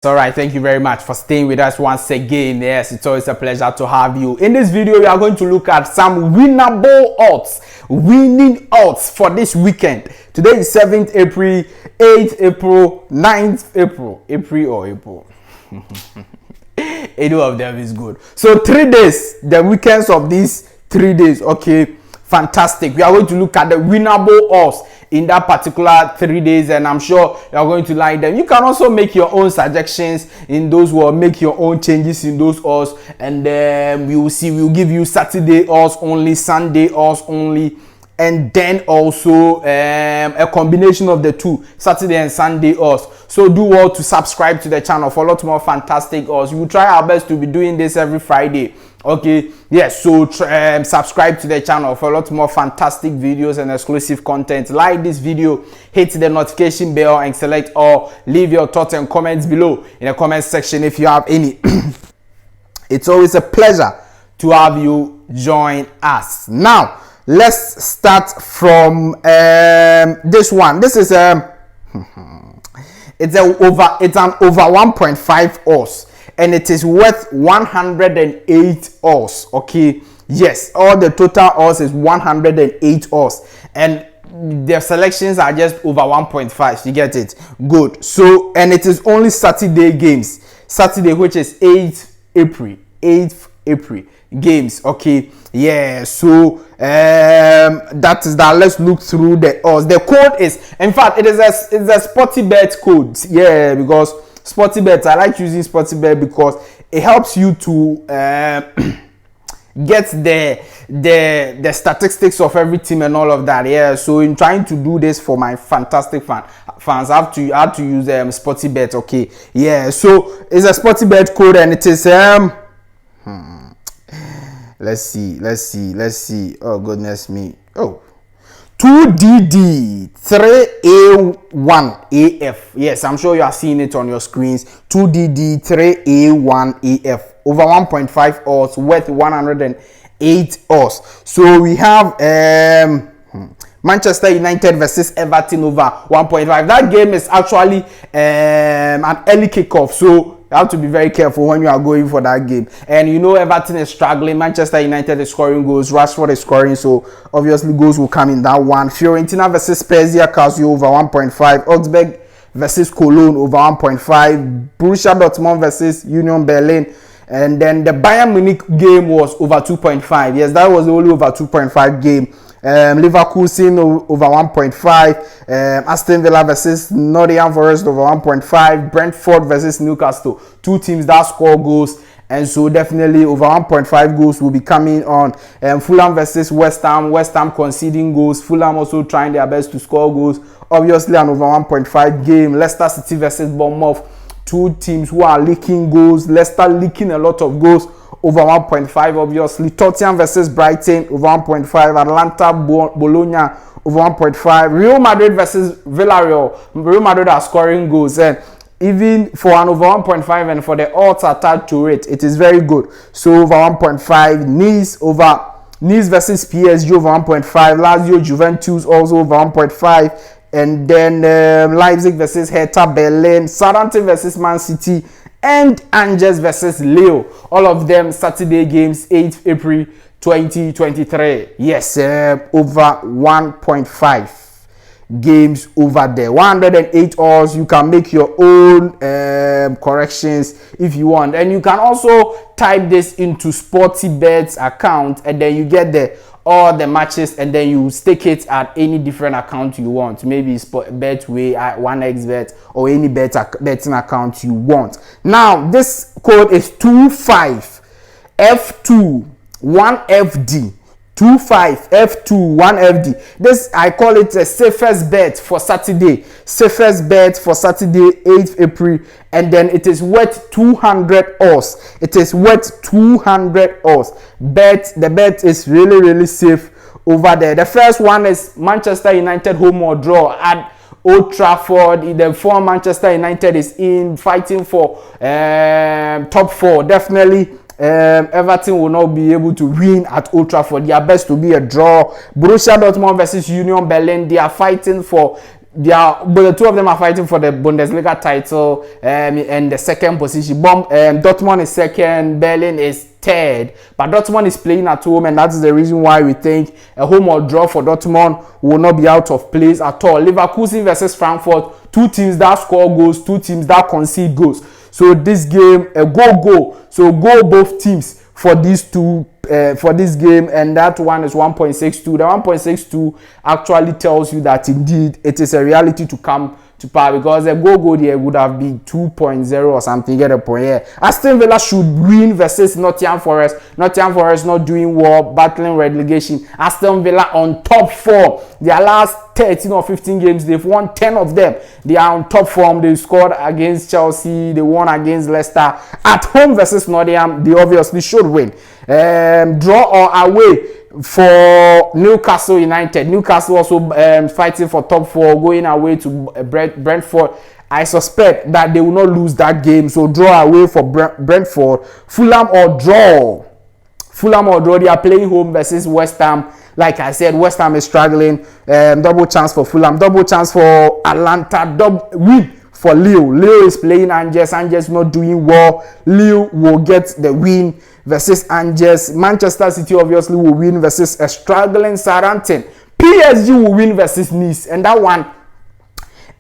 All right, thank you very much for staying with us once again. Yes, it's always a pleasure to have you. In this video, we are going to look at some winnable odds, winning odds for this weekend. Today is 7th April, 8th April, 9th April. April. Any of them is good. So 3 days, the weekends of these 3 days, okay, fantastic. We are going to look at the winnable odds in that particular 3 days, and I'm sure you are going to like them. You can also make your own suggestions in those words, make your own changes in those odds, and then we will see. We'll give you Saturday odds only, Sunday odds only, and then also a combination of the two, Saturday and Sunday odds. So do well to subscribe to the channel for a lot more fantastic odds. We will try our best to be doing this every Friday. Okay, yes, so subscribe to the channel for a lot more fantastic videos and exclusive content. Like this video, hit the notification bell and select all. Leave your thoughts and comments below in the comment section if you have any. It's always a pleasure to have you join us. Now let's start from this one. This is it's an over 1.5 odds. And it is worth 108 odds. Okay, yes, all the total odds is 108 odds, and their selections are just over 1.5. You get it? Good. So, and it is only Saturday games. Saturday, which is 8th April games. Okay, yeah. So that is that. Let's look through the odds. The code is, in fact, it's a SportyBet code. Yeah, because SportyBet, I like using SportyBet because it helps you to get the statistics of every team and all of that. Yeah, so in trying to do this for my fantastic fans, I have to use SportyBet. Okay, yeah, so it's a SportyBet code, and it is let's see. Oh goodness me. Oh, 2DD 3A1AF. Yes, I'm sure you are seeing it on your screens. 2DD 3A1AF. Over 1.5 odds, worth 108 odds. So we have Manchester United versus Everton over 1.5. That game is actually an early kickoff. So you have to be very careful when you are going for that game. And you know Everton is struggling. Manchester United is scoring goals. Rashford is scoring. So obviously goals will come in that one. Fiorentina versus Spezia Casio over 1.5. Augsburg versus Cologne over 1.5. Borussia Dortmund versus Union Berlin. And then the Bayern Munich game was over 2.5. Yes, that was the only over 2.5 game. Leverkusen over 1.5, Aston Villa versus Nottingham Forest over 1.5, Brentford versus Newcastle, two teams that score goals, and so definitely over 1.5 goals will be coming on. Fulham versus West Ham conceding goals, Fulham also trying their best to score goals, obviously an over 1.5 game. Leicester City versus Bournemouth, two teams who are leaking goals, Leicester leaking a lot of goals, over 1.5 obviously. Tottenham versus Brighton over 1.5. Atalanta Bologna over 1.5. Real Madrid versus Villarreal. Real Madrid are scoring goals, and even for an over 1.5 and for the odds attached to it, it is very good. So over 1.5. Nice versus PSG over 1.5. Lazio Juventus also over 1.5. And then Leipzig versus Hertha Berlin. Southampton versus Man City. And Angers versus Leo. All of them Saturday games, 8th April 2023. Yes, over 1.5 games over there. 108 odds. You can make your own corrections if you want. And you can also type this into SportyBet's account, and then you get all the matches, and then you stake it at any different account you want. Maybe Betway, 1xBet, or any betting account you want. Now this code is 25F21FD. 25F21FD. This, I call it a safest bet for Saturday. Safest bet for Saturday, 8th April. And then it is worth 200 odds. It is worth 200 odds. The bet is really safe over there. The first one is Manchester United home or draw at Old Trafford. The former Manchester United is in fighting for top 4. Definitely Everton will not be able to win at Old Trafford. Their best to be a draw. Borussia Dortmund versus Union Berlin. They are fighting for but the two of them are fighting for the Bundesliga title and the second position. Dortmund is second, Berlin is third, but Dortmund is playing at home, and that is the reason why we think a home or draw for Dortmund will not be out of place at all. Leverkusen versus Frankfurt, two teams that score goals, two teams that concede goals. So this game, a go. So go both teams for these two for this game, and that one is 1.62. The 1.62 actually tells you that indeed it is a reality to come to power, because a go there would have been 2.0 or something. Get a point here. Aston Villa should win versus Nottingham Forest. Nottingham Forest not doing well, battling relegation. Aston Villa on top form. Their last 13 or 15 games, they've won 10 of them. They are on top form. They scored against Chelsea. They won against Leicester. At home versus Nottingham, they obviously should win. Draw or away for Newcastle United. Newcastle also fighting for top 4, going away to Brentford. I suspect that they will not lose that game, so draw away for Brentford. Fulham or draw. They are playing home versus West Ham. Like I said, West Ham is struggling. Double chance for Fulham, double chance for Atlanta, double win for Lille. Lille is playing Angers. Angers not doing well. Lille will get the win versus Angers. Manchester City obviously will win versus a struggling Southampton. PSG will win versus Nice, and that one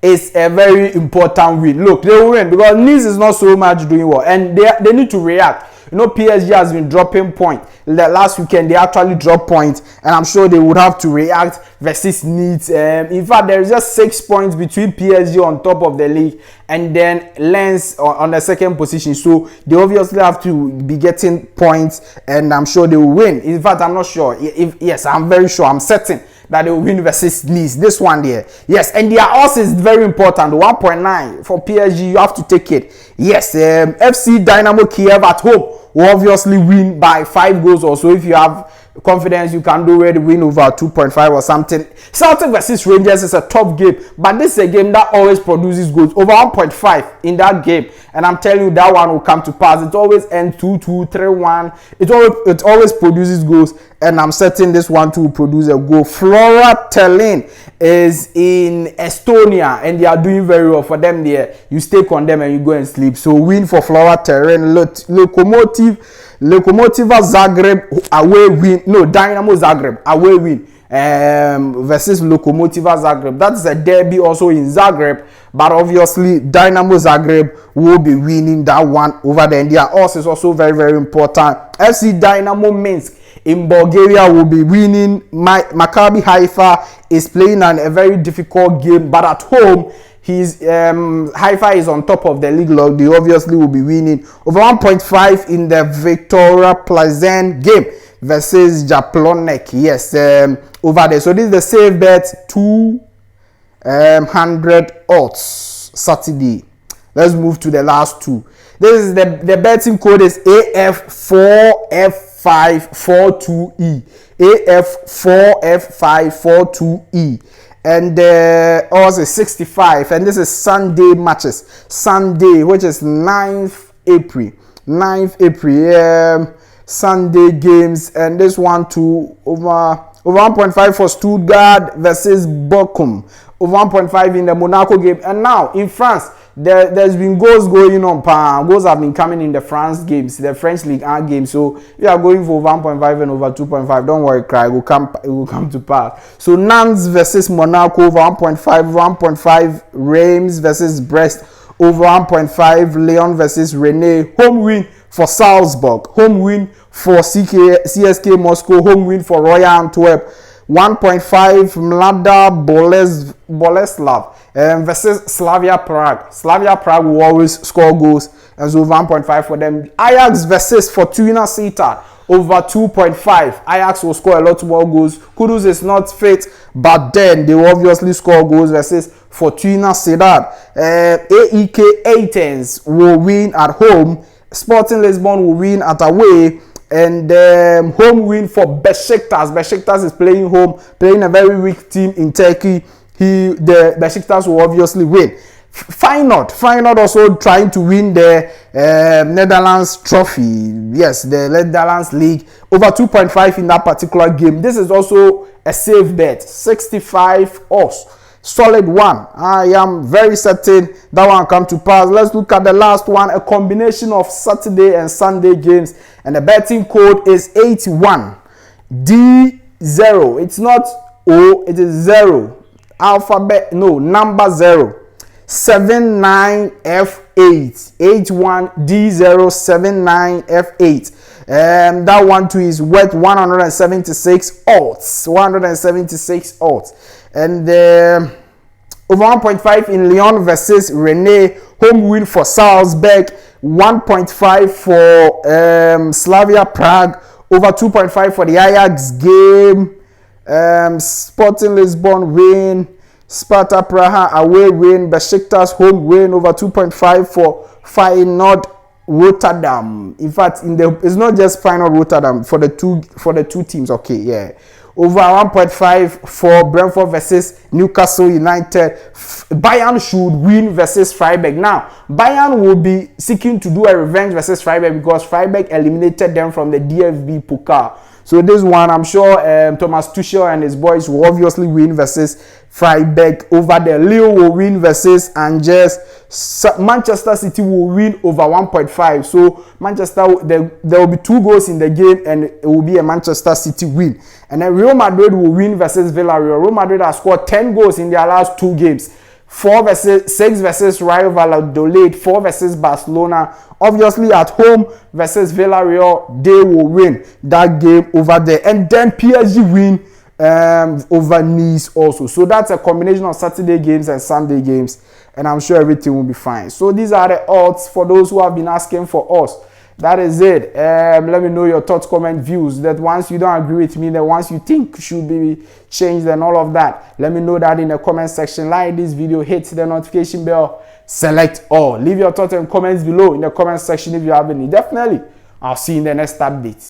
is a very important win. Look, they will win because Nice is not so much doing well, and they need to react. You know, PSG has been dropping points. Last weekend, they actually dropped points, and I'm sure they would have to react versus Nice. In fact, there is just 6 points between PSG on top of the league and then Lens on the second position. So they obviously have to be getting points, and I'm sure they will win. In fact, I'm not sure. Yes, I'm very sure. I'm certain that they will win versus Nice. This one there. Yes, and their odds is very important. 1.9 for PSG. You have to take it. Yes, FC Dynamo Kiev at home will obviously win by 5 goals or so. If you have confidence, you can do the win over 2.5 or something. Celtic versus Rangers is a tough game, but this is a game that always produces goals. Over 1.5 in that game, and I'm telling you that one will come to pass. It always ends 2-2, 3-1. It always produces goals, and I'm certain this one too will produce a goal. Flora Tallinn is in Estonia, and they are doing very well. For them there, you stake on them and you go and sleep. So win for Flora Tallinn. Lokomotiva Zagreb away win. No, Dynamo Zagreb away win versus Lokomotiva Zagreb. That's a derby also in Zagreb, but obviously Dynamo Zagreb will be winning that one over there. And their odds is also very, very important. FC Dynamo Minsk in Bulgaria will be winning. Maccabi Haifa is playing a very difficult game, but at home, Haifa is on top of the league log. They obviously will be winning. Over 1.5 in the Victoria Pleasant game versus Jablonec. Yes, over there. So this is the safe bet, 200 odds Saturday. Let's move to the last two. This is the betting code is AF4F542E. AF4F542E. And odds is 65, and this is Sunday matches. Sunday, which is 9th April. Sunday games, and this one too over 1.5 for Stuttgart versus Bochum. Over 1.5 in the Monaco game. And now in France, there's been goals going on. Goals have been coming in the France games, the French League 1 games. So if you are going for 1.5 and over 2.5, don't worry, cry. It will come to pass. So Nantes versus Monaco over 1.5 Reims versus Brest over 1.5, Lyon versus Rennes. Home win for Salzburg. Home win for CSK Moscow. Home win for Royal Antwerp. 1.5 Mlada Boleslav versus Slavia Prague. Slavia Prague will always score goals, and so 1.5 for them. Ajax versus Fortuna Sittard over 2.5. Ajax will score a lot more goals. Kudus is not fit, but then they will obviously score goals versus Fortuna Sittard. AEK Athens will win at home. Sporting Lisbon will win at away. And home win for Besiktas. Besiktas is playing home, playing a very weak team in Turkey. The Besiktas will obviously win. Feyenoord also trying to win the Netherlands trophy. Yes, the Netherlands league. Over 2.5 in that particular game. This is also a safe bet. 65 odds. Solid one. I am very certain that one come to pass. Let's look at the last one, a combination of Saturday and Sunday games, and the betting code is 81D0. It's not O, it is 0. Alphabet, no, number 0. 79F8. 81D079F8. That one too is worth 176 odds. 176 odds. And over 1.5 in Lyon versus Rennes. Home win for Salzburg. 1.5 for Slavia Prague. Over 2.5 for the Ajax game. Sporting Lisbon win. Sparta Praha away win. Besiktas home win. Over 2.5 for Feyenoord Rotterdam. In fact, it's not just Feyenoord Rotterdam for the two teams. Okay, yeah. Over 1.5 for Brentford versus Newcastle United. Bayern should win versus Freiburg. Now, Bayern will be seeking to do a revenge versus Freiburg because Freiburg eliminated them from the DFB Pokal. So this one, I'm sure Thomas Tuchel and his boys will obviously win versus Freiburg over there. Lille will win versus Angers. Manchester City will win over 1.5. So Manchester, there will be 2 goals in the game and it will be a Manchester City win. And then Real Madrid will win versus Villarreal. Real Madrid has scored 10 goals in their last 2 games. 6 versus Rayo Valladolid, 4 versus Barcelona. Obviously at home versus Villarreal, they will win that game over there. And then PSG win over Nice also. So that's a combination of Saturday games and Sunday games. And I'm sure everything will be fine. So these are the odds for those who have been asking for us. That is it. Let me know your thoughts, comment, views. That once you don't agree with me, the ones you think should be changed and all of that. Let me know that in the comment section. Like this video, hit the notification bell, select all. Leave your thoughts and comments below in the comment section if you have any. Definitely, I'll see you in the next update.